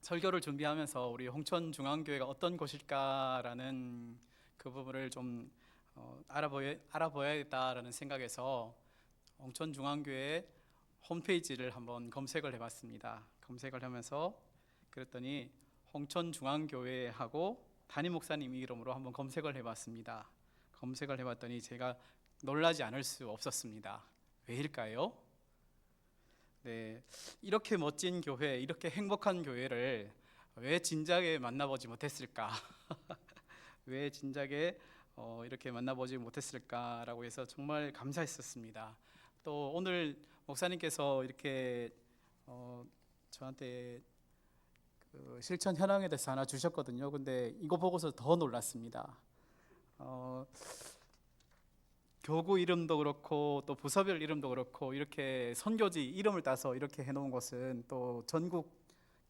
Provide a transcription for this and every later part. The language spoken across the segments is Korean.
설교를 준비하면서 우리 홍천중앙교회가 어떤 곳일까라는 그 부분을 좀 알아봐야겠다라는 생각에서 홍천중앙교회 홈페이지를 한번 검색을 해봤습니다. 검색을 하면서 그랬더니 홍천중앙교회하고 담임 목사님 이름으로 한번 검색을 해봤습니다. 검색을 해봤더니 제가 놀라지 않을 수 없었습니다. 왜일까요? 네, 이렇게 멋진 교회, 이렇게 행복한 교회를 왜 진작에 만나보지 못했을까? 왜 진작에 이렇게 만나보지 못했을까라고 해서 정말 감사했었습니다. 또 오늘 목사님께서 이렇게 저한테 그 실천 현황에 대해서 하나 주셨거든요. 근데 이거 보고서 더 놀랐습니다. 교구 이름도 그렇고 또 부서별 이름도 그렇고 이렇게 선교지 이름을 따서 이렇게 해놓은 곳은 또 전국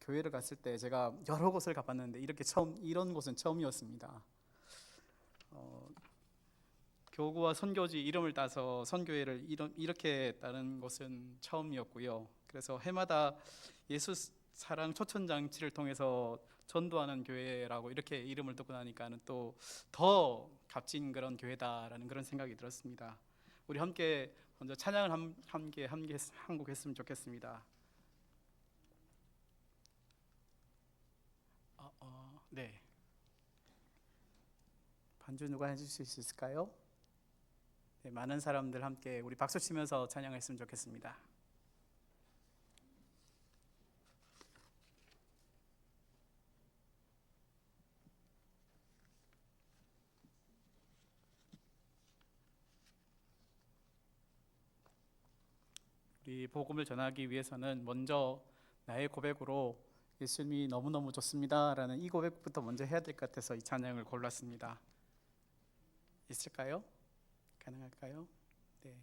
교회를 갔을 때 제가 여러 곳을 가봤는데 이런 곳은 처음이었습니다. 교구와 선교지 이름을 따서 선교회를 이렇게 따는 곳은 처음이었고요. 그래서 해마다 예수 사랑 초천장치를 통해서 전도하는 교회라고 이렇게 이름을 듣고 나니까는 또 더 값진 그런 교회다라는 그런 생각이 들었습니다. 우리 함께 먼저 찬양을 함께 한 곡 했으면 좋겠습니다. 네. 반주 누가 해주실 수 있을까요? 네, 많은 사람들 함께 우리 박수 치면서 찬양했으면 좋겠습니다. 이 복음을 전하기 위해서는 먼저 나의 고백으로 예수님이 너무너무 좋습니다라는 이 고백부터 먼저 해야 될 것 같아서 이 찬양을 골랐습니다. 있을까요? 가능할까요? 네.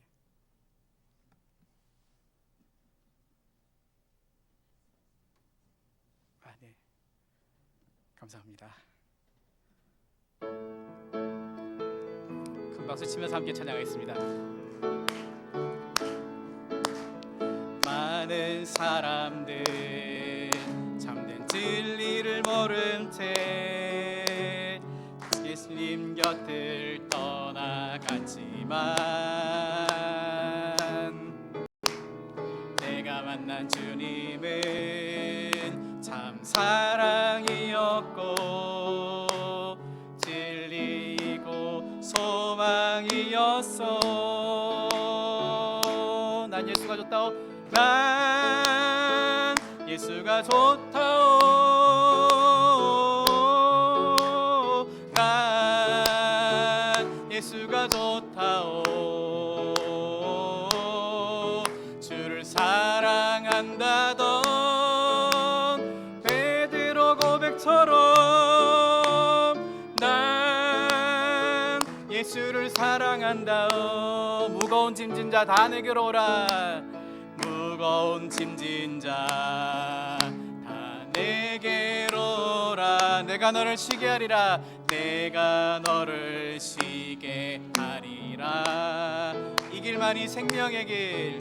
네. 감사합니다. 큰 박수 치면서 함께 찬양하겠습니다. 많은 사람들 참된 진리를 모른 채 예수님 곁을 떠나갔지만 내가 만난 주님은 참 사랑이었고 진리이고 소망이었어. 난 예수가 좋다오. 난 예수가 좋다오. 난 예수가 좋다오. 주를 사랑한다던 베드로 고백처럼 난 예수를 사랑한다오. 무거운 짐진 자 다 내게로 오라. 무거운 짐진 자 다 내게로 오라. 내가 너를 쉬게 하리라. 내가 너를 쉬게 하리라. 이 길만이 생명의 길,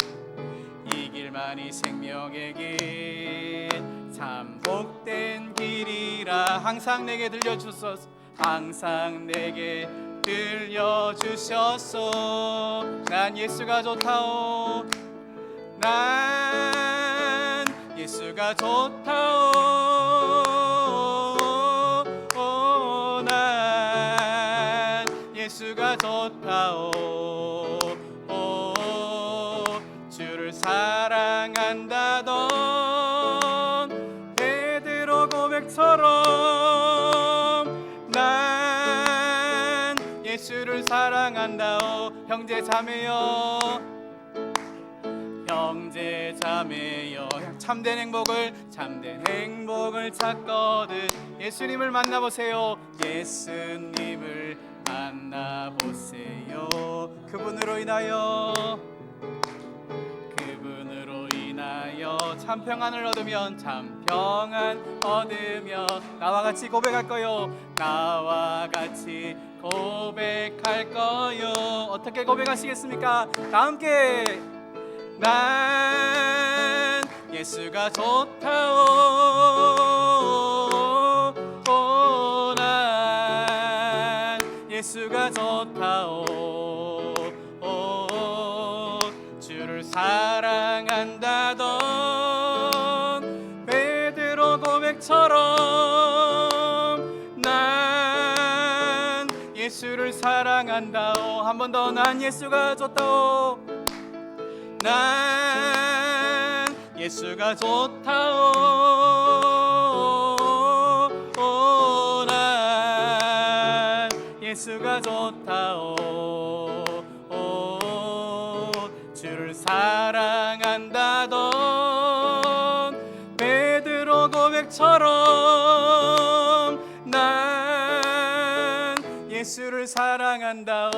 이 길만이 생명의 길, 참 복된 길이라. 항상 내게 들려주소서. 항상 내게 들려주셨소. 난 예수가 좋다오. 난 예수가 좋다오. 난 예수가 좋다오. 주를 사랑한다던 베드로 고백처럼 난 예수를 사랑한다오. 형제 자매여, 형제 자매여, 참된 행복을 찾거든 예수님을 만나보세요. 예수님을 만나보세요. 그분으로 인하여 참 평안을 얻으면 나와 같이 고백할 거요. 나와 같이 고백할 거요. 어떻게 고백하시겠습니까? 다 함께. 난 예수가 좋다오. 고백처럼 난 예수를 사랑한다오. 한 번 더. 난 예수가 좋다오. 난 예수가 좋다오. 난 예수가 좋다오. 주를 사랑한다던 베드로 고백처럼 난 예수를 사랑한다오.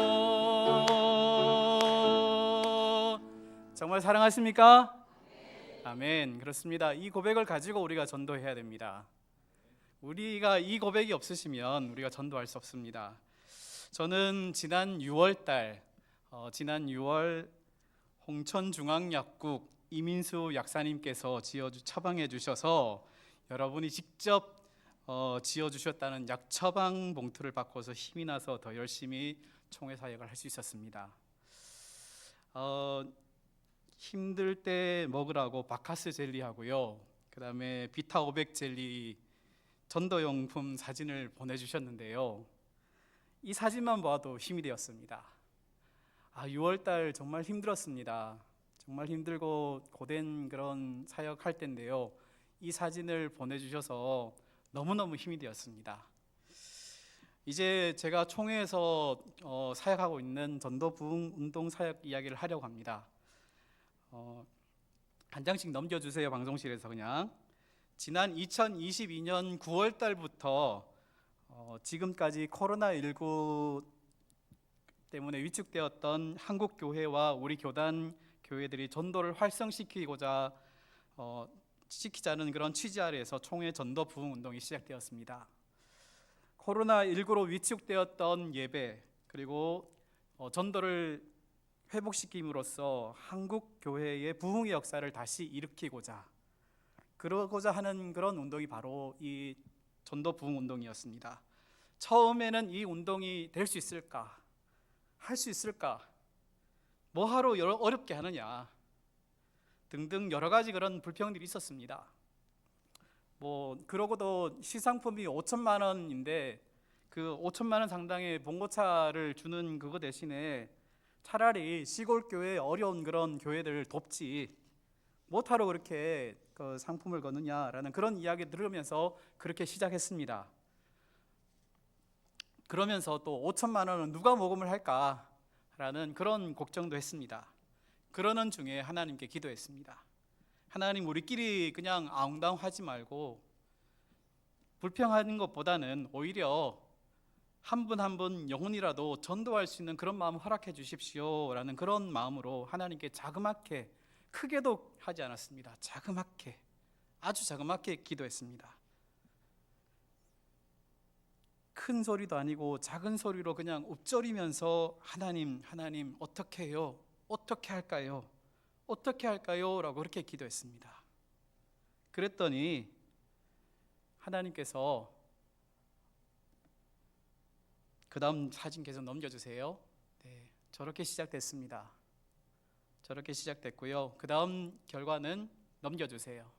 정말 사랑하십니까? 아멘. 그렇습니다. 이 고백을 가지고 우리가 전도해야 됩니다. 우리가 이 고백이 없으시면 우리가 전도할 수 없습니다. 저는 지난 6월 홍천중앙약국 이민수 약사님께서 처방해 주셔서 여러분이 직접 지어주셨다는 약 처방 봉투를 받고서 힘이 나서 더 열심히 총회 사역을 할 수 있었습니다. 힘들 때 먹으라고 바카스 젤리하고요, 그 다음에 비타 500 젤리 전도용품 사진을 보내주셨는데요, 이 사진만 봐도 힘이 되었습니다. 6월달 정말 힘들었습니다. 정말 힘들고 고된 그런 사역할 때인데요, 이 사진을 보내주셔서 너무너무 힘이 되었습니다. 이제 제가 총회에서 사역하고 있는 전도 부흥 운동 사역 이야기를 하려고 합니다. 한 장씩 넘겨주세요. 방송실에서 그냥. 지난 2022년 9월 달부터 지금까지 코로나19 때문에 위축되었던 한국 교회와 우리 교단 교회들이 전도를 활성시키자는 그런 취지 아래에서 총회 전도 부흥 운동이 시작되었습니다. 코로나19로 위축되었던 예배 그리고 전도를 회복시킴으로써 한국 교회의 부흥의 역사를 다시 일으키고자 하는 그런 운동이 바로 이 전도 부흥 운동이었습니다. 처음에는 이 운동이 될 수 있을까? 할 수 있을까? 뭐하러 어렵게 하느냐? 등등 여러 가지 그런 불평들이 있었습니다. 그러고도 시상품이 5천만 원인데 그 5천만 원 상당의 봉고차를 주는 그거 대신에 차라리 시골 교회 어려운 그런 교회들 돕지 못하러 그렇게 그 상품을 거느냐라는 그런 이야기 들으면서 그렇게 시작했습니다. 그러면서 또 5천만 원은 누가 모금을 할까라는 그런 걱정도 했습니다. 그러는 중에 하나님께 기도했습니다. 하나님, 우리끼리 그냥 아웅다웅하지 말고 불평하는 것보다는 오히려 한 분 한 분 영혼이라도 전도할 수 있는 그런 마음 허락해 주십시오 라는 그런 마음으로 하나님께 자그맣게, 크게도 하지 않았습니다. 자그맣게, 아주 자그맣게 기도했습니다. 큰 소리도 아니고 작은 소리로 그냥 읊조리면서 하나님 어떻게 해요? 어떻게 할까요? 어떻게 할까요? 라고 그렇게 기도했습니다. 그랬더니 하나님께서, 그 다음 사진 계속 넘겨주세요. 네, 저렇게 시작됐습니다. 저렇게 시작됐고요. 그 다음 결과는 넘겨주세요.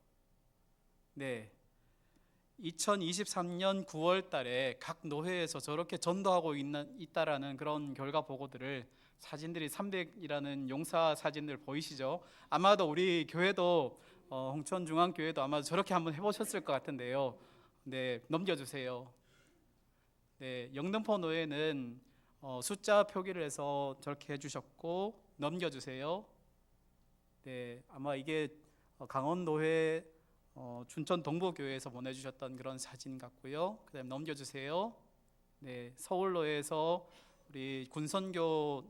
네, 2023년 9월 달에 각 노회에서 저렇게 전도하고 있다라는 그런 결과 보고들을, 사진들이 300이라는 용사 사진들 보이시죠? 아마도 우리 교회도 홍천중앙교회도 아마 저렇게 한번 해보셨을 것 같은데요. 네, 넘겨주세요. 네, 영등포 노회는 숫자 표기를 해서 저렇게 해주셨고, 넘겨주세요. 네, 아마 이게 강원 노회 춘천 동부교회에서 보내주셨던 그런 사진 같고요. 그 다음에 넘겨주세요. 네, 서울로에서 우리 군선교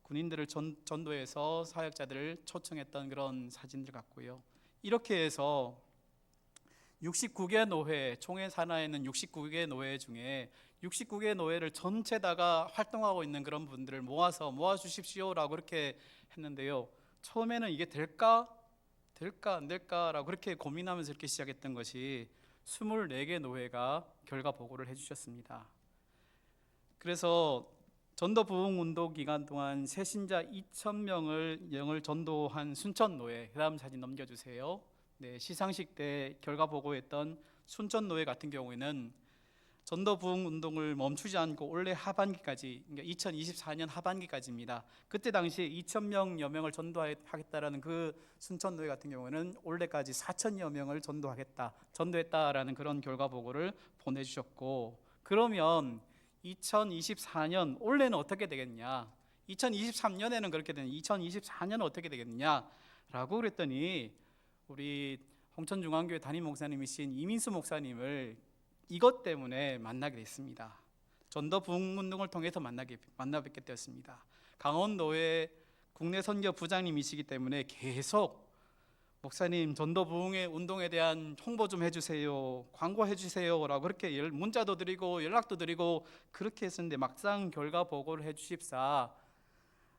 군인들을 전도해서 사역자들을 초청했던 그런 사진들 같고요. 이렇게 해서 69개 노회, 총회 산하에는 69개 노회 중에 69개 노회를 전체다가 활동하고 있는 그런 분들을 모아 주십시오라고 그렇게 했는데요. 처음에는 이게 될까 안 될까라고 그렇게 고민하면서 이렇게 시작했던 것이 24개 노회가 결과 보고를 해주셨습니다. 그래서 전도 부흥 운동 기간 동안 새신자 2,000명을 전도한 순천 노회, 그 다음 사진 넘겨주세요. 네, 시상식 때 결과 보고했던 순천노회 같은 경우에는 전도 부흥 운동을 멈추지 않고 올해 하반기까지, 그러니까 2024년 하반기까지입니다. 그때 당시에 2,000명여 명을 전도하겠다라는 그 순천노회 같은 경우에는 올해까지 4,000여 명을 전도했다라는 그런 결과 보고를 보내주셨고, 그러면 2024년 올해는 어떻게 되겠냐? 2023년에는 그렇게 되는 2024년은 어떻게 되겠느냐라고 그랬더니 우리 홍천중앙교회 담임 목사님이신 이민수 목사님을 이것 때문에 만나게 됐습니다. 전도 부흥 운동을 통해서 만나 뵙게 되었습니다. 강원노회 국내 선교 부장님이시기 때문에 계속 목사님 전도 부흥의 운동에 대한 홍보 좀 해주세요, 광고해 주세요라고 그렇게 문자도 드리고 연락도 드리고 그렇게 했었는데, 막상 결과 보고를 해주십사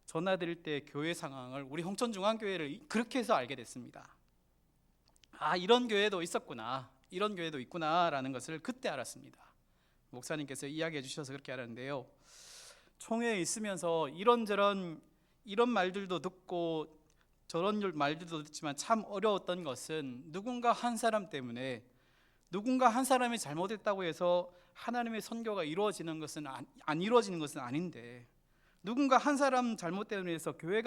전화 드릴 때 교회 상황을 우리 홍천중앙교회를 그렇게 해서 알게 됐습니다. 아, 이런 교회도 있었구나, 이런 교회도 있구나라는 것을 그때 알았습니다. 목사님께서 이야기해 주셔서 그렇게 알았는데요, 총회에 있으면서 이런저런 이런 말들도 듣고 저런 말들도 듣지만 참 어려웠던 것은 누군가 한 사람 때문에, 누군가 한 사람이 잘못했다고 해서 하나님의 선교가 이루어지는 것은 안 이루어지는 것은 아닌데, 누군가 한 사람 잘못 때문에 해서 교회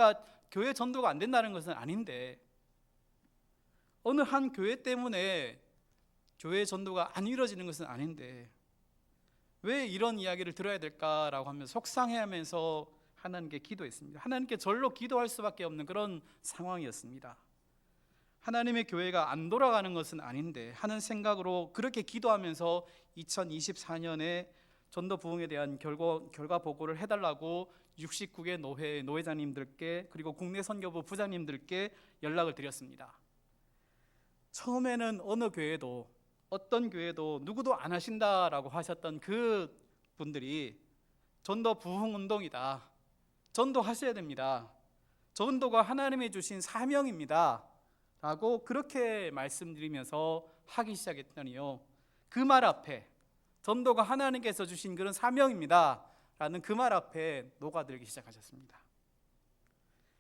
전도가 안 된다는 것은 아닌데, 어느 한 교회 때문에 교회 전도가 안 이루어지는 것은 아닌데 왜 이런 이야기를 들어야 될까라고 하면서 속상해하면서 하나님께 기도했습니다. 하나님께 절로 기도할 수밖에 없는 그런 상황이었습니다. 하나님의 교회가 안 돌아가는 것은 아닌데 하는 생각으로 그렇게 기도하면서 2024년에 전도 부흥에 대한 결과 보고를 해달라고 69개 노회장님들께 그리고 국내 선교부 부장님들께 연락을 드렸습니다. 처음에는 어느 교회도, 어떤 교회도 누구도 안 하신다라고 하셨던 그 분들이 전도 부흥 운동이다, 전도하셔야 됩니다, 전도가 하나님이 주신 사명입니다 라고 그렇게 말씀드리면서 하기 시작했더니요, 그 말 앞에, 전도가 하나님께서 주신 그런 사명입니다 라는 그 말 앞에 녹아들기 시작하셨습니다.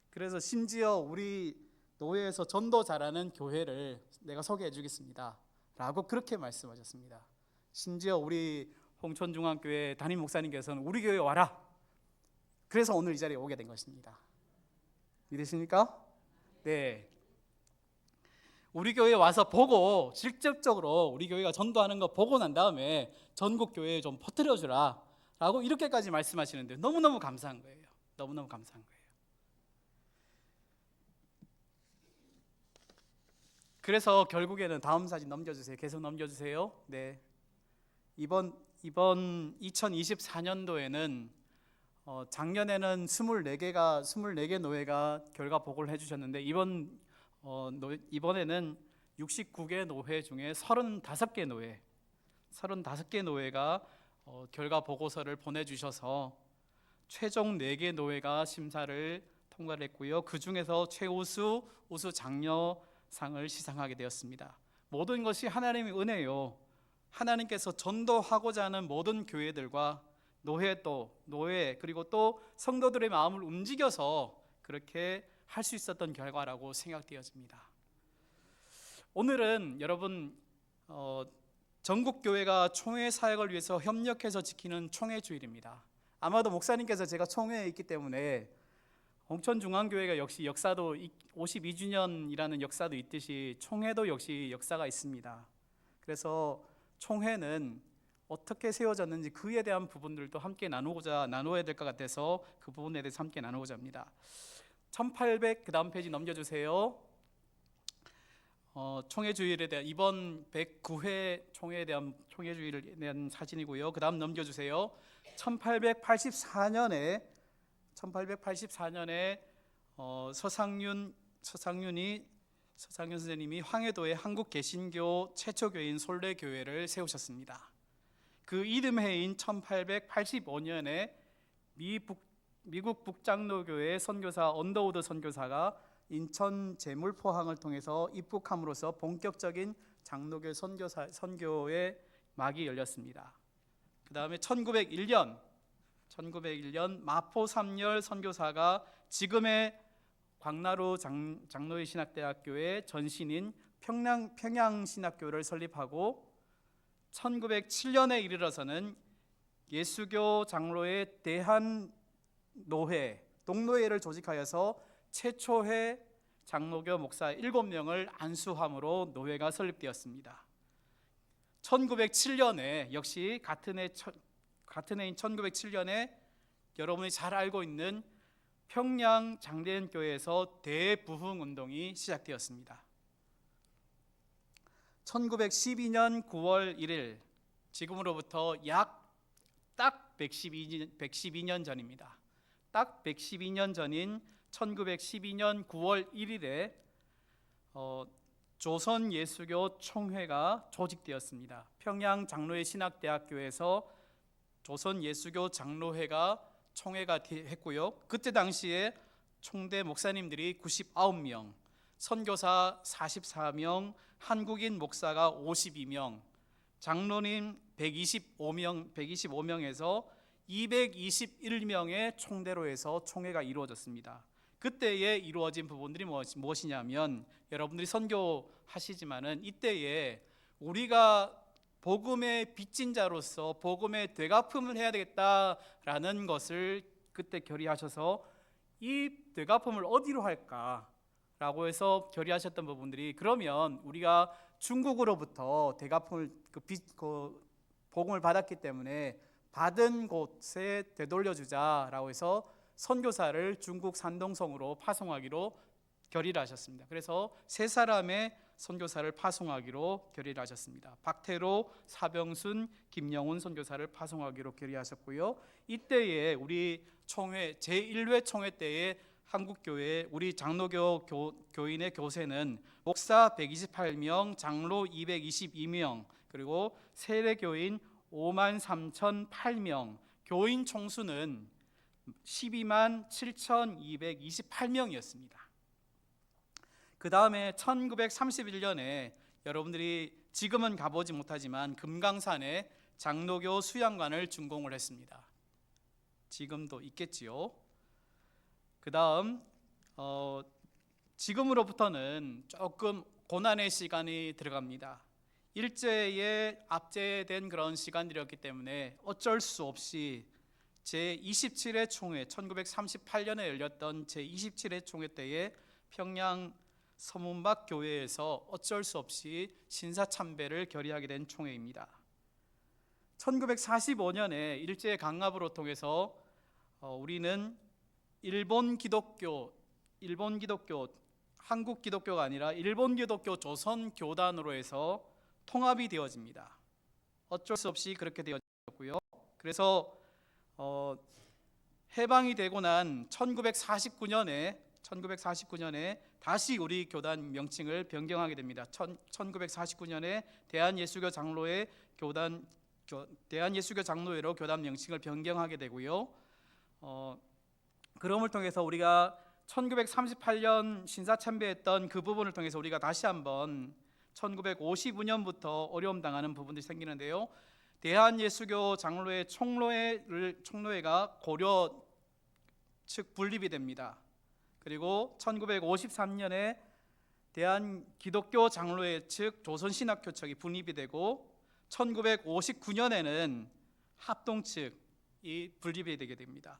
그래서 심지어 우리 노회에서 전도 잘하는 교회를 내가 소개해 주겠습니다 라고 그렇게 말씀하셨습니다. 심지어 우리 홍천중앙교회 담임 목사님께서는 우리 교회 와라, 그래서 오늘 이 자리에 오게 된 것입니다. 믿으십니까? 네. 우리 교회에 와서 보고, 직접적으로 우리 교회가 전도하는 거 보고 난 다음에 전국 교회에 좀 퍼뜨려 주라 라고 이렇게까지 말씀하시는데 너무너무 감사한 거예요. 너무너무 감사한 거예요. 그래서 결국에는 다음 사진 넘겨주세요. 계속 넘겨주세요. 네. 이번 2024년도에는 작년에는 24개 노회가 결과 보고를 해주셨는데 이번에는 69개 노회 중에 35개 노회가 결과 보고서를 보내주셔서 최종 4개 노회가 심사를 통과를 했고요. 그 중에서 최우수, 우수 장려상을 시상하게 되었습니다. 모든 것이 하나님의 은혜요. 하나님께서 전도하고자 하는 모든 교회들과 노회 그리고 또 성도들의 마음을 움직여서 그렇게 할 수 있었던 결과라고 생각되어집니다. 오늘은 여러분 전국 교회가 총회 사역을 위해서 협력해서 지키는 총회 주일입니다. 아마도 목사님께서 제가 총회에 있기 때문에 홍천중앙교회가 역시 역사도 52주년이라는 역사도 있듯이 총회도 역시 역사가 있습니다. 그래서 총회는 어떻게 세워졌는지 그에 대한 부분들도 함께 나눠야 될 것 같아서 그 부분에 대해서 함께 나누고자 합니다. 1800 그 다음 페이지 넘겨주세요. 총회 주일에 대한 이번 109회 총회에 대한 총회 주일에 대한 사진이고요. 그 다음 넘겨주세요. 1884년에 서상윤 선생님이 황해도의 한국 개신교 최초 교회인 솔례교회를 세우셨습니다. 그 이듬해인 1885년에 미국 북장로교회 선교사 언더우드 선교사가 인천 제물포항을 통해서 입국함으로써 본격적인 장로교 선교의 막이 열렸습니다. 그 다음에 1901년 마포 삼열 선교사가 지금의 광나루 장로회 신학대학교의 전신인 평양신학교를 설립하고 1907년에 이르러서는 예수교 장로의 대한노회, 동노회를 조직하여서 최초의 장로교 목사 7명을 안수함으로 노회가 설립되었습니다. 1907년에 역시 같은 해인 1907년에 여러분이 잘 알고 있는 평양 장대현교회에서 대부흥 운동이 시작되었습니다. 1912년 9월 1일, 지금으로부터 딱 112년 전입니다. 딱 112년 전인 1912년 9월 1일에 조선예수교 총회가 조직되었습니다. 평양 장로회 신학대학교에서 조선예수교 장로회가 총회가 했고요. 그때 당시에 총대 목사님들이 99명, 선교사 44명, 한국인 목사가 52명, 장로님 125명에서 221명의 총대로 해서 총회가 이루어졌습니다. 그때에 이루어진 부분들이 무엇이냐면, 여러분들이 선교하시지만은 이때에 우리가 복음의 빚진 자로서 복음의 되갚음을 해야 되겠다라는 것을 그때 결의하셔서 이 되갚음을 어디로 할까라고 해서 결의하셨던 부분들이, 그러면 우리가 중국으로부터 되갚음을 복음을 받았기 때문에 받은 곳에 되돌려주자라고 해서 선교사를 중국 산동성으로 파송하기로 결의를 하셨습니다. 그래서 세 사람의 선교사를 파송하기로 결의를 하셨습니다. 박태로, 사병순, 김영훈 선교사를 파송하기로 결의하셨고요. 이때에 우리 총회 제1회 총회 때에 한국교회 우리 장로교 교인의 교세는 목사 128명, 장로 222명, 그리고 세례교인 53,008명, 교인 총수는 12만 7,228명이었습니다. 그 다음에 1931년에 여러분들이 지금은 가보지 못하지만 금강산에 장로교 수양관을 준공을 했습니다. 지금도 있겠지요. 그 다음 지금으로부터는 조금 고난의 시간이 들어갑니다. 일제에 압제된 그런 시간들이었기 때문에 어쩔 수 없이 제27회 총회, 1938년에 열렸던 제27회 총회 때에 평양 서문박 교회에서 어쩔 수 없이 신사참배를 결의하게 된 총회입니다. 1945년에 일제 강압으로 통해서 우리는 일본 기독교, 한국 기독교가 아니라 일본 기독교 조선 교단으로 해서 통합이 되어집니다. 어쩔 수 없이 그렇게 되어졌고요. 그래서 해방이 되고 난 1949년에 다시 우리 교단 명칭을 변경하게 됩니다. 1949년에 대한예수교 장로회로 교단 명칭을 변경하게 되고요. 그럼을 통해서 우리가 1938년 신사참배했던 그 부분을 통해서 우리가 다시 한번 1955년부터 어려움 당하는 부분들이 생기는데요. 대한예수교 장로회 총로회가 고려 측 분립이 됩니다. 그리고 1953년에 대한기독교 장로회 측 조선신학교 측이 분립이 되고 1959년에는 합동 측이 분립이 되게 됩니다.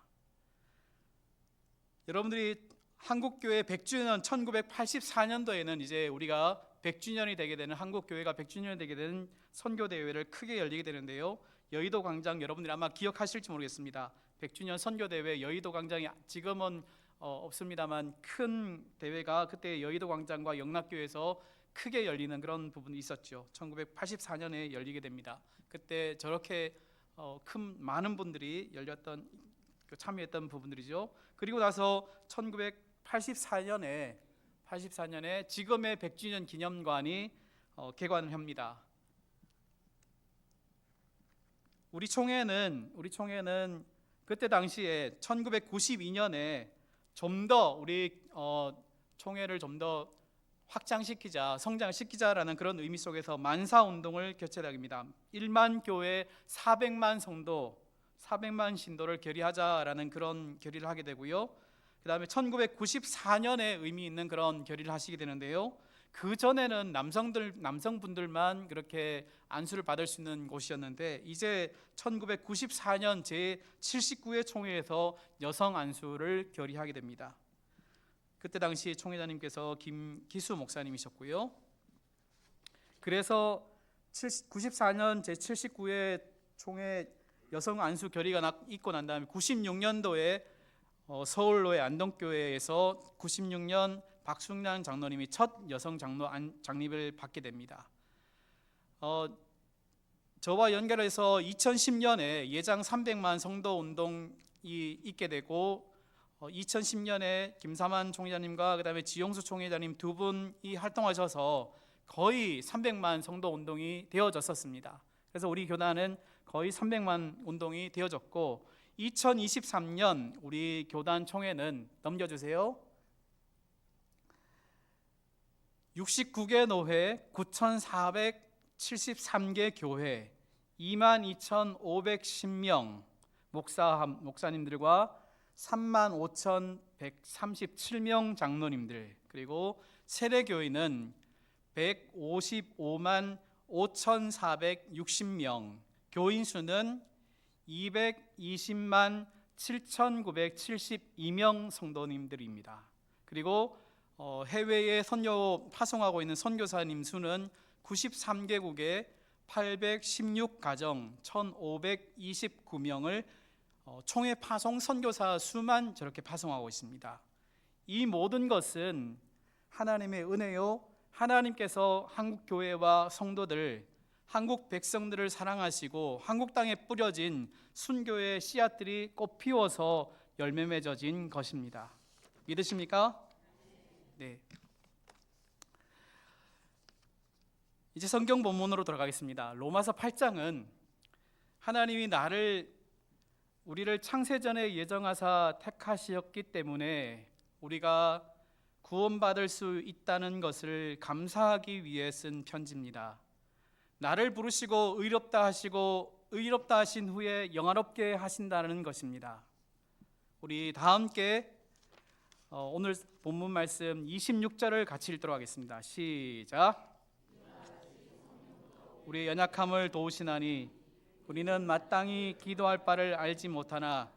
여러분들이 한국교회 100주년 1984년도에는 이제 우리가 100주년이 되게 되는, 한국교회가 100주년이 되게 되는 선교대회를 크게 열리게 되는데요. 여의도 광장, 여러분들이 아마 기억하실지 모르겠습니다. 100주년 선교대회 여의도 광장이 지금은 없습니다만 큰 대회가 그때 여의도 광장과 영락교에서 크게 열리는 그런 부분이 있었죠. 1984년에 열리게 됩니다. 그때 저렇게 많은 분들이 참여했던 부분들이죠. 그리고 나서 1984년에 지금의 100주년 기념관이 개관을 합니다. 우리 총회는 그때 당시에 1992년에 좀 더 우리 총회를 좀 더 확장시키자, 성장시키자라는 그런 의미 속에서 만사운동을 개최합니다. 1만 교회 400만 성도, 400만 신도를 결의하자라는 그런 결의를 하게 되고요. 그 다음에 1994년에 의미 있는 그런 결의를 하시게 되는데요. 그 전에는 남성분들만 그렇게 안수를 받을 수 있는 곳이었는데 이제 1994년 제79회 총회에서 여성 안수를 결의하게 됩니다. 그때 당시 총회장님께서 김기수 목사님이셨고요. 그래서 94년 제79회 총회 여성 안수 결의가 있고 난 다음에 96년도에 서울로의 안동교회에서 96년 박순란 장로님이 첫 여성 장로 장립을 받게 됩니다. 저와 연결해서 2010년에 예장 300만 성도 운동이 있게 되고 2010년에 김사만 총회장님과 그다음에 지용수 총회장님 두 분이 활동하셔서 거의 300만 성도 운동이 되어졌었습니다. 그래서 우리 교단은 거의 300만 운동이 되어졌고 2023년 우리 교단 총회는 넘겨주세요. 69개 노회, 9,473개 교회, 22,510명 목사님들과 35,137명 장로님들, 그리고 세례교인은 155만 5,460명, 교인 수는 220만 7,972명 성도님들입니다. 그리고 해외에 선교 파송하고 있는 선교사님 수는 93개국에 816가정 1,529명을 총회 파송 선교사 수만 저렇게 파송하고 있습니다. 이 모든 것은 하나님의 은혜요, 하나님께서 한국 교회와 성도들, 한국 백성들을 사랑하시고 한국 땅에 뿌려진 순교의 씨앗들이 꽃 피워서 열매 맺어진 것입니다. 믿으십니까? 네. 이제 성경 본문으로 들어가겠습니다. 로마서 8장은 하나님이 우리를 창세전에 예정하사 택하셨기 때문에 우리가 구원받을 수 있다는 것을 감사하기 위해 쓴 편지입니다. 나를 부르시고 의롭다 하신 후에 영화롭게 하신다는 것입니다. 우리 다 함께 오늘 본문 말씀 26절을 같이 읽도록 하겠습니다. 시작. 우리의 연약함을 도우시나니 우리는 마땅히 기도할 바를 알지 못하나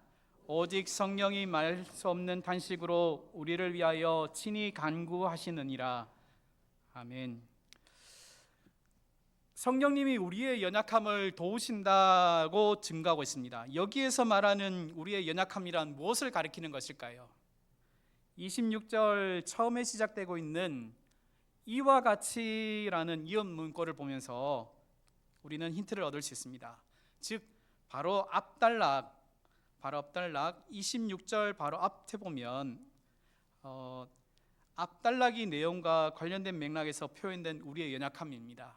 오직 성령이 말 수 없는 탄식으로 우리를 위하여 친히 간구하시느니라. 아멘. 성령님이 우리의 연약함을 도우신다고 증거하고 있습니다. 여기에서 말하는 우리의 연약함이란 무엇을 가리키는 것일까요? 26절 처음에 시작되고 있는 이와 같이라는 이언 문구를 보면서 우리는 힌트를 얻을 수 있습니다. 즉 바로 앞단락 26절 바로 앞에 보면 앞단락이 내용과 관련된 맥락에서 표현된 우리의 연약함입니다.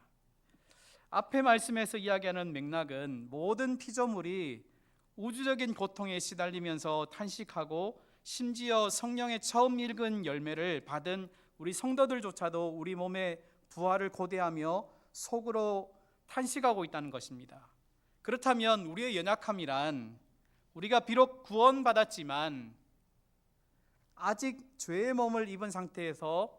앞에 말씀에서 이야기하는 맥락은 모든 피조물이 우주적인 고통에 시달리면서 탄식하고 심지어 성령의 처음 읽은 열매를 받은 우리 성도들조차도 우리 몸의 부활을 고대하며 속으로 탄식하고 있다는 것입니다. 그렇다면 우리의 연약함이란 우리가 비록 구원받았지만 아직 죄의 몸을 입은 상태에서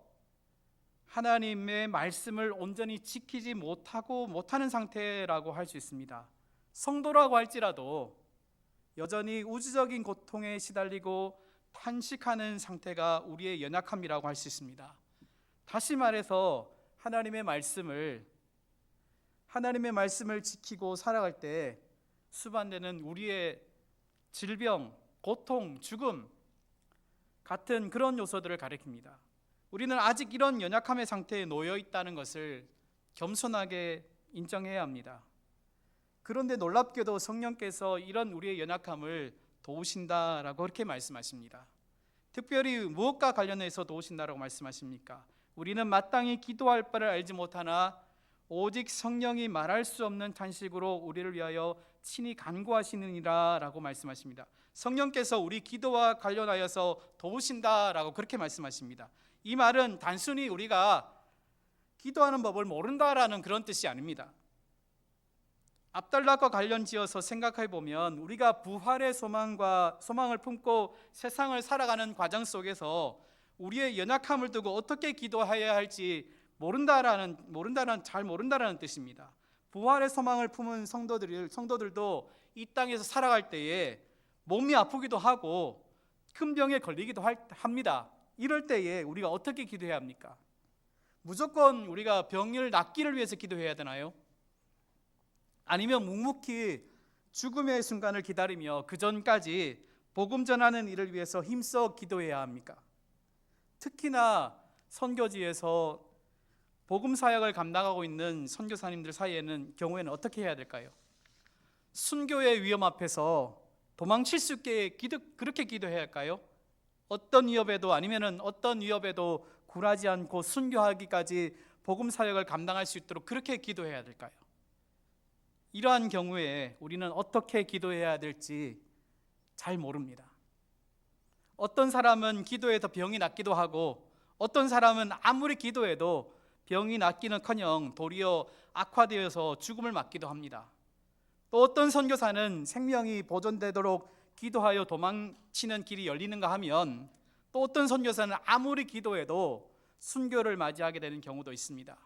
하나님의 말씀을 온전히 지키지 못하는 상태라고 할 수 있습니다. 성도라고 할지라도 여전히 우주적인 고통에 시달리고 탄식하는 상태가 우리의 연약함이라고 할 수 있습니다. 다시 말해서 하나님의 말씀을 지키고 살아갈 때 수반되는 우리의 질병, 고통, 죽음 같은 그런 요소들을 가리킵니다. 우리는 아직 이런 연약함의 상태에 놓여 있다는 것을 겸손하게 인정해야 합니다. 그런데 놀랍게도 성령께서 이런 우리의 연약함을 도우신다라고 그렇게 말씀하십니다. 특별히 무엇과 관련해서 도우신다라고 말씀하십니까? 우리는 마땅히 기도할 바를 알지 못하나 오직 성령이 말할 수 없는 탄식으로 우리를 위하여 친히 간구하시느니라 라고 말씀하십니다. 성령께서 우리 기도와 관련하여서 도우신다라고 그렇게 말씀하십니다. 이 말은 단순히 우리가 기도하는 법을 모른다라는 그런 뜻이 아닙니다. 앞단락과 관련지어서 생각해 보면 우리가 부활의 소망을 품고 세상을 살아가는 과정 속에서 우리의 연약함을 두고 어떻게 기도해야 할지 잘 모른다라는 뜻입니다. 부활의 소망을 품은 성도들도 이 땅에서 살아갈 때에 몸이 아프기도 하고 큰 병에 걸리기도 합니다. 이럴 때에 우리가 어떻게 기도해야 합니까? 무조건 우리가 병을 낫기를 위해서 기도해야 되나요? 아니면 묵묵히 죽음의 순간을 기다리며 그 전까지 복음 전하는 일을 위해서 힘써 기도해야 합니까? 특히나 선교지에서 복음 사역을 감당하고 있는 선교사님들 사이에는 경우에는 어떻게 해야 될까요? 순교의 위험 앞에서 도망칠 수 있게 그렇게 기도해야 할까요? 어떤 위협에도 굴하지 않고 순교하기까지 복음 사역을 감당할 수 있도록 그렇게 기도해야 될까요? 이러한 경우에 우리는 어떻게 기도해야 될지 잘 모릅니다. 어떤 사람은 기도해서 병이 낫기도 하고 어떤 사람은 아무리 기도해도 병이 낫기는커녕 도리어 악화되어서 죽음을 맞기도 합니다. 또 어떤 선교사는 생명이 보존되도록 기도하여 도망치는 길이 열리는가 하면 또 어떤 선교사는 아무리 기도해도 순교를 맞이하게 되는 경우도 있습니다.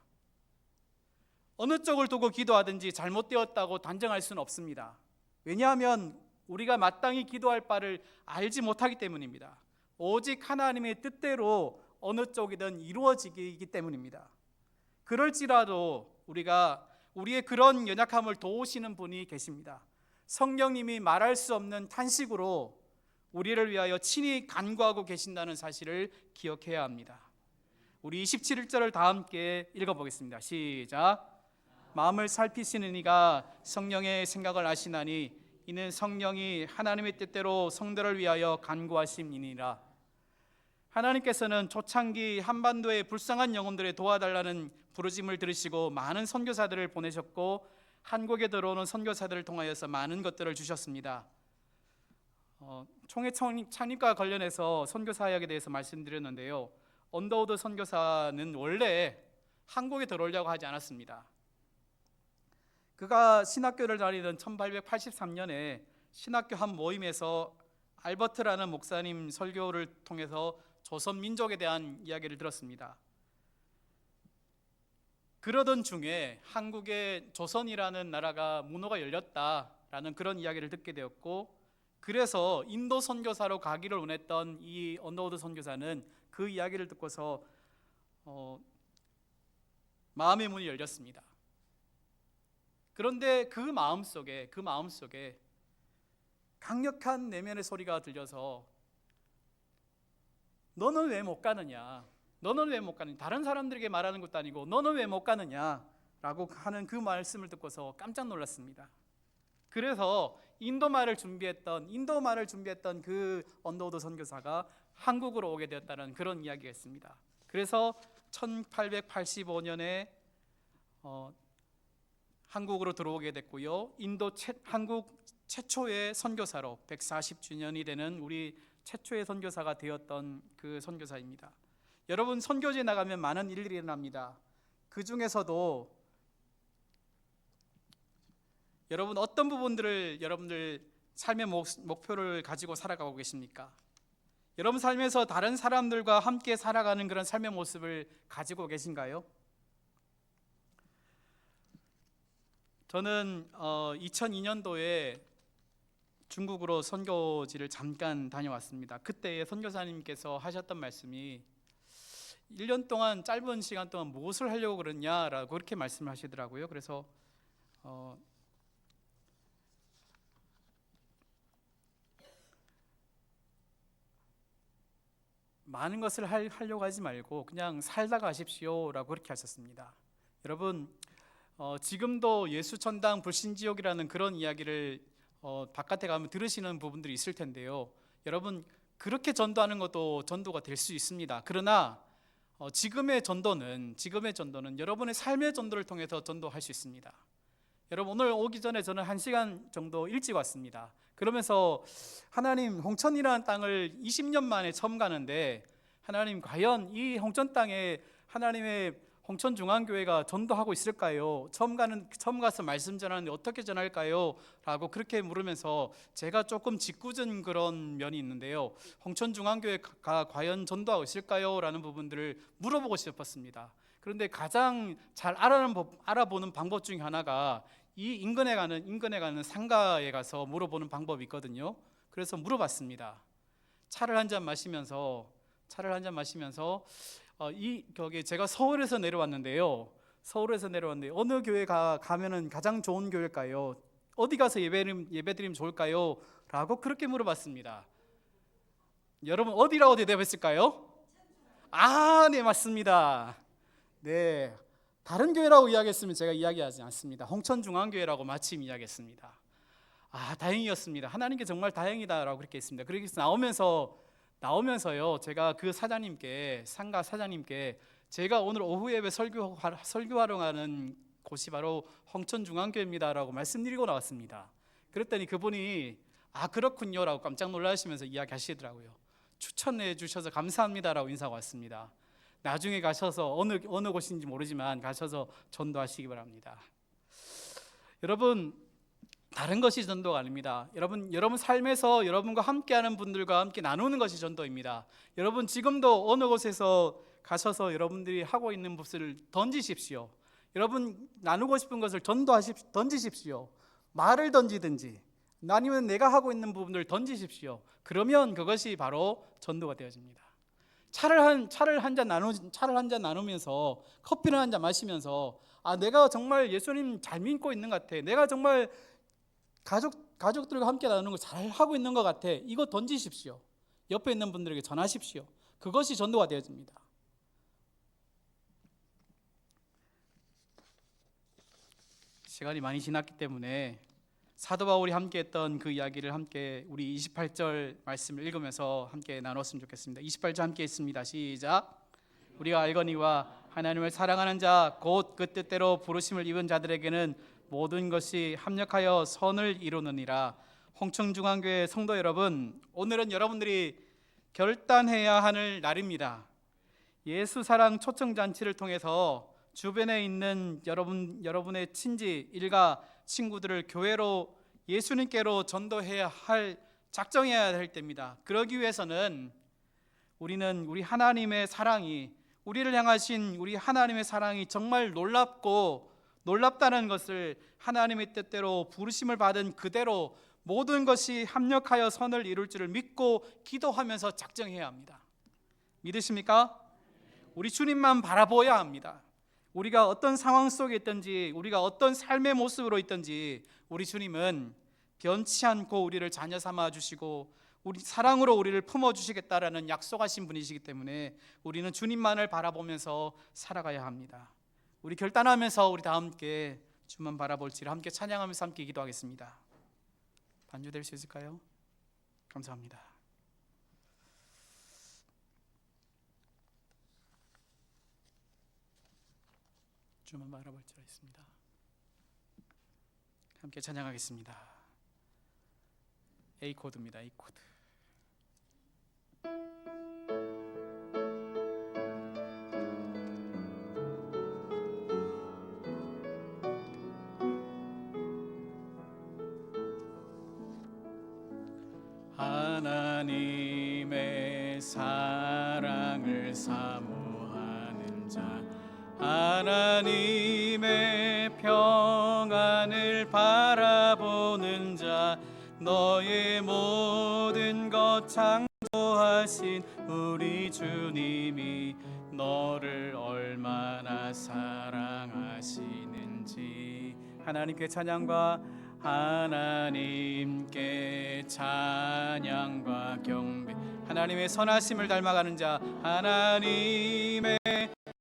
어느 쪽을 두고 기도하든지 잘못되었다고 단정할 수는 없습니다. 왜냐하면 우리가 마땅히 기도할 바를 알지 못하기 때문입니다. 오직 하나님의 뜻대로 어느 쪽이든 이루어지기 때문입니다. 그럴지라도 우리의 그런 연약함을 도우시는 분이 계십니다. 성령님이 말할 수 없는 탄식으로 우리를 위하여 친히 간구하고 계신다는 사실을 기억해야 합니다. 우리 27절을 다 함께 읽어보겠습니다. 시작. 마음을 살피시는 이가 성령의 생각을 아시나니 이는 성령이 하나님의 뜻대로 성도를 위하여 간구하심이니라. 하나님께서는 초창기 한반도의 불쌍한 영혼들을 도와달라는 부르심을 들으시고 많은 선교사들을 보내셨고 한국에 들어오는 선교사들을 통하여서 많은 것들을 주셨습니다. 총회 창립과 관련해서 선교 사역에 대해서 말씀드렸는데요. 언더우드 선교사는 원래 한국에 들어오려고 하지 않았습니다. 그가 신학교를 다니던 1883년에 신학교 한 모임에서 알버트라는 목사님 설교를 통해서 조선 민족에 대한 이야기를 들었습니다. 그러던 중에 한국의 조선이라는 나라가 문호가 열렸다라는 그런 이야기를 듣게 되었고, 그래서 인도 선교사로 가기를 원했던 이 언더우드 선교사는 그 이야기를 듣고서 마음의 문이 열렸습니다. 그런데 그 마음속에 강력한 내면의 소리가 들려서 너는 왜 못 가느냐? 너는 왜 못 가느냐? 다른 사람들에게 말하는 것도 아니고 너는 왜 못 가느냐? 라고 하는 그 말씀을 듣고서 깜짝 놀랐습니다. 그래서 인도 말을 준비했던 그 언더우드 선교사가 한국으로 오게 되었다는 그런 이야기가 있습니다. 그래서 1885년에 한국으로 들어오게 됐고요. 한국 최초의 선교사로 140주년이 되는 우리 최초의 선교사가 되었던 그 선교사입니다. 여러분, 선교지에 나가면 많은 일들이 일어납니다. 그 중에서도 여러분 어떤 부분들을 여러분들 삶의 목표를 가지고 살아가고 계십니까? 여러분 삶에서 다른 사람들과 함께 살아가는 그런 삶의 모습을 가지고 계신가요? 저는 2002년도에 중국으로 선교지를 잠깐 다녀왔습니다. 그때 선교사님께서 하셨던 말씀이 1년 동안 짧은 시간 동안 무엇을 하려고 그러냐라고 그렇게 말씀하시더라고요. 그래서 많은 것을 하려고 하지 말고 그냥 살다 가십시오라고 그렇게 하셨습니다. 여러분, 지금도 예수천당 불신지옥이라는 그런 이야기를 바깥에 가면 들으시는 부분들이 있을 텐데요. 여러분, 그렇게 전도하는 것도 전도가 될 수 있습니다. 그러나 지금의 전도는 여러분의 삶의 전도를 통해서 전도할 수 있습니다. 여러분, 오늘 오기 전에 저는 1시간 정도 일찍 왔습니다. 그러면서 하나님, 홍천이라는 땅을 20년 만에 처음 가는데 하나님, 과연 이 홍천 땅에 하나님의 홍천중앙교회가 전도하고 있을까요? 처음 가서 말씀 전하는데 어떻게 전할까요? 라고 그렇게 물으면서 제가 조금 짓궂은 그런 면이 있는데요. 홍천중앙교회가 과연 전도하고 있을까요? 라는 부분들을 물어보고 싶었습니다. 그런데 가장 잘 알아보는 방법 중에 하나가 이 인근에 가는 상가에 가서 물어보는 방법이 있거든요. 그래서 물어봤습니다. 차를 한 잔 마시면서 거기 제가 서울에서 내려왔는데요. 어느 교회 가면은 가장 좋은 교회일까요? 어디 가서 예배드리면 좋을까요? 라고 그렇게 물어봤습니다. 여러분 어디라고 대답했을까요? 네, 맞습니다. 네, 다른 교회라고 이야기했으면 제가 이야기하지 않습니다. 홍천중앙교회라고 마침 이야기했습니다. 다행이었습니다. 하나님께 정말 다행이다라고 그렇게 했습니다. 그래서 나오면서요, 제가 그 상가 사장님께 제가 오늘 오후 예배 설교하러 가는 곳이 바로 홍천중앙교회입니다라고 말씀드리고 나왔습니다. 그랬더니 그분이 그렇군요라고 깜짝 놀라시면서 이야기하시더라고요. 추천해 주셔서 감사합니다라고 인사가 왔습니다. 나중에 가셔서 어느 곳인지 모르지만 가셔서 전도하시기 바랍니다. 여러분, 다른 것이 전도가 아닙니다. 여러분 삶에서 여러분과 함께하는 분들과 함께 나누는 것이 전도입니다. 여러분 지금도 어느 곳에서 가셔서 여러분들이 하고 있는 것을 던지십시오. 여러분 나누고 싶은 것을 던지십시오. 말을 던지든지 아니면 내가 하고 있는 부분을 던지십시오. 그러면 그것이 바로 전도가 되어집니다. 차를 한 잔 나누면서 커피를 한 잔 마시면서 내가 정말 예수님 잘 믿고 있는 것 같아. 내가 정말 가족들과 함께 나누는 거 잘 하고 있는 것 같아. 이거 던지십시오. 옆에 있는 분들에게 전하십시오. 그것이 전도가 되어집니다. 시간이 많이 지났기 때문에 사도 바울이 함께 했던 그 이야기를 함께 우리 28절 말씀을 읽으면서 함께 나눴으면 좋겠습니다. 28절 함께 했습니다. 시작. 우리가 알거니와 하나님을 사랑하는 자 곧 그 뜻대로 부르심을 입은 자들에게는 모든 것이 합력하여 선을 이루느니라. 홍천중앙교회 성도 여러분, 오늘은 여러분들이 결단해야 하는 날입니다. 예수 사랑 초청잔치를 통해서 주변에 있는 여러분의 친지, 일가, 친구들을 교회로 예수님께로 전도해야 할, 작정해야 할 때입니다. 그러기 위해서는 우리 하나님의 사랑이, 우리를 향하신 우리 하나님의 사랑이 정말 놀랍다는 것을, 하나님의 뜻대로 부르심을 받은 그대로 모든 것이 합력하여 선을 이룰 줄을 믿고 기도하면서 작정해야 합니다. 믿으십니까? 우리 주님만 바라보아야 합니다. 우리가 어떤 상황 속에 있든지, 우리가 어떤 삶의 모습으로 있든지 우리 주님은 변치 않고 우리를 자녀 삼아 주시고 우리 사랑으로 우리를 품어주시겠다라는 약속하신 분이시기 때문에 우리는 주님만을 바라보면서 살아가야 합니다. 우리 결단하면서 우리 다 함께 주만 바라볼지를 함께 찬양하면서 함께 기도하겠습니다. 반주될 수 있을까요? 감사합니다. 주만 바라볼지라 있습니다. 함께 찬양하겠습니다. A 코드입니다. A 코드. 하나님의 사랑을 사모하는 자, 하나님의 평안을 바라보는 자, 너의 모든 것 창조하신 우리 주님이 너를 얼마나 사랑하시는지. 하나님께 찬양과 하나님께 찬양과 경배. 하나님의 선하심을 닮아가는 자, 하나님의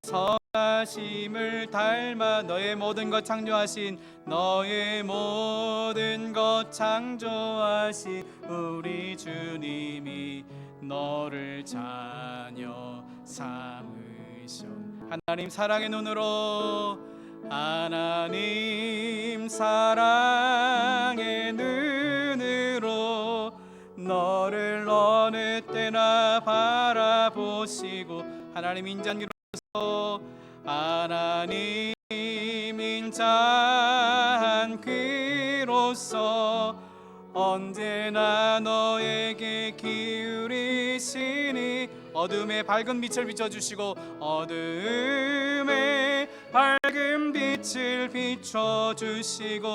선하심을 닮아 너의 모든 것 창조하신, 너의 모든 것 창조하신 우리 주님이 너를 자녀 삼으셔. 하나님 사랑의 눈으로, 하나님 사랑의 눈으로 너를 어느 때나 바라보시고, 하나님 인자한기로서, 하나님 인자한 그로서 언제나 너에게 기울이시니 어둠에 밝은 빛을 비춰주시고 어둠에 밝은 빛을 비춰주시고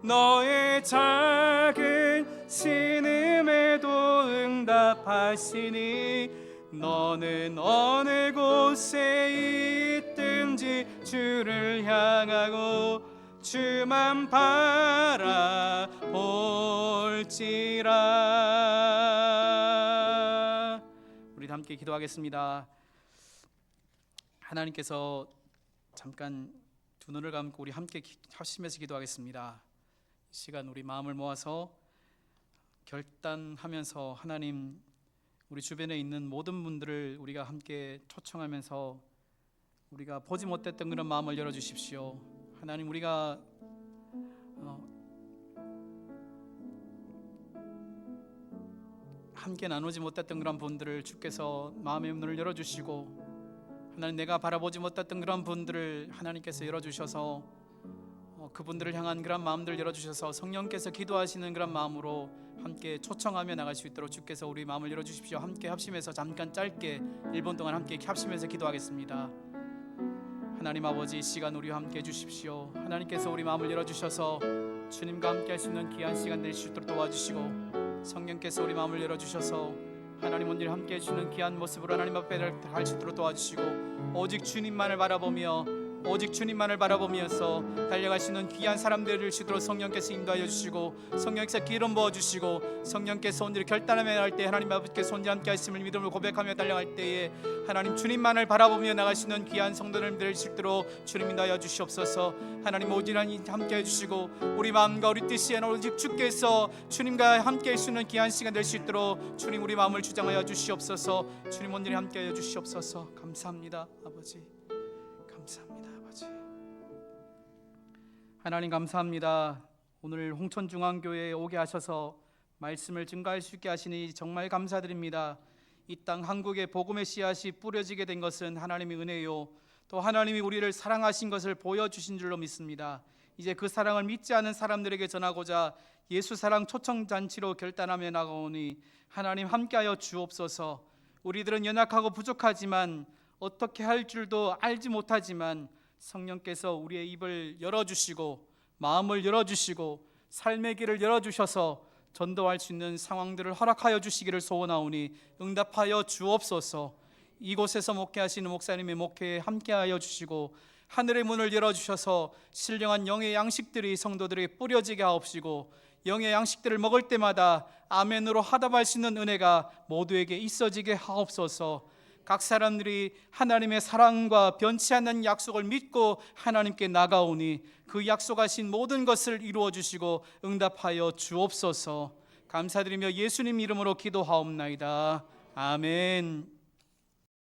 너의 작은 신음에도 응답하시니 너는 어느 곳에 있든지 주를 향하고 주만 바라볼지라. 우리 함께 기도하겠습니다. 하나님께서 잠깐 두 눈을 감고 우리 함께 합심해서 기도하겠습니다. 이 시간 우리 마음을 모아서 결단하면서 하나님, 우리 주변에 있는 모든 분들을 우리가 함께 초청하면서 우리가 보지 못했던 그런 마음을 열어주십시오. 하나님, 우리가 함께 나누지 못했던 그런 분들을 주께서 마음의 문을 열어주시고, 하나님, 내가 바라보지 못했던 그런 분들을 하나님께서 열어주셔서 그분들을 향한 그런 마음들 열어주셔서 성령께서 기도하시는 그런 마음으로 함께 초청하며 나갈 수 있도록 주께서 우리 마음을 열어주십시오. 함께 합심해서 잠깐 짧게 1분 동안 함께 합심해서 기도하겠습니다. 하나님 아버지, 이 시간 우리와 함께 해주십시오. 하나님께서 우리 마음을 열어주셔서 주님과 함께 할 수 있는 귀한 시간 될 수 있도록 도와주시고, 성령께서 우리 마음을 열어주셔서 하나님 오늘 함께 해주시는 귀한 모습으로 하나님 앞에 갈 수 있도록 도와주시고, 오직 주님만을 바라보며 오직 주님만을 바라보면서 달려갈 수 있는 귀한 사람들을 줄 수 있도록 성령께서 인도하여 주시고, 성령께서 기름 부어주시고, 성령께서 오늘 결단하며 나갈 때 하나님 아버지께서 오늘 함께 하심을 믿음으로 고백하며 달려갈 때에 하나님 주님만을 바라보며 나갈 수 있는 귀한 성도들 될 수 있도록 주님 인도하여 주시옵소서. 하나님 오지란히 함께 해주시고 우리 마음과 우리 뜻이 오직 주께서 주님과 함께 할 수 있는 귀한 시간 될 수 있도록 주님 우리 마음을 주장하여 주시옵소서. 주님 오늘 함께 하여 주시옵소서. 감사합니다 아버지, 감사합니다 아버지. 하나님 감사합니다. 오늘 홍천중앙교회에 오게 하셔서 말씀을 증거할 수 있게 하시니 정말 감사드립니다. 이 땅 한국에 복음의 씨앗이 뿌려지게 된 것은 하나님의 은혜요, 또 하나님이 우리를 사랑하신 것을 보여주신 줄로 믿습니다. 이제 그 사랑을 믿지 않은 사람들에게 전하고자 예수 사랑 초청잔치로 결단하며 나가오니 하나님 함께하여 주옵소서. 우리들은 연약하고 부족하지만 어떻게 할 줄도 알지 못하지만 성령께서 우리의 입을 열어주시고 마음을 열어주시고 삶의 길을 열어주셔서 전도할 수 있는 상황들을 허락하여 주시기를 소원하오니 응답하여 주옵소서. 이곳에서 목회하시는 목사님의 목회에 함께하여 주시고 하늘의 문을 열어주셔서 신령한 영의 양식들이 성도들에게 뿌려지게 하옵시고, 영의 양식들을 먹을 때마다 아멘으로 화답할 수 있는 은혜가 모두에게 있어지게 하옵소서. 각 사람들이 하나님의 사랑과 변치 않는 약속을 믿고 하나님께 나가오니 그 약속하신 모든 것을 이루어 주시고 응답하여 주옵소서. 감사드리며 예수님 이름으로 기도하옵나이다. 아멘.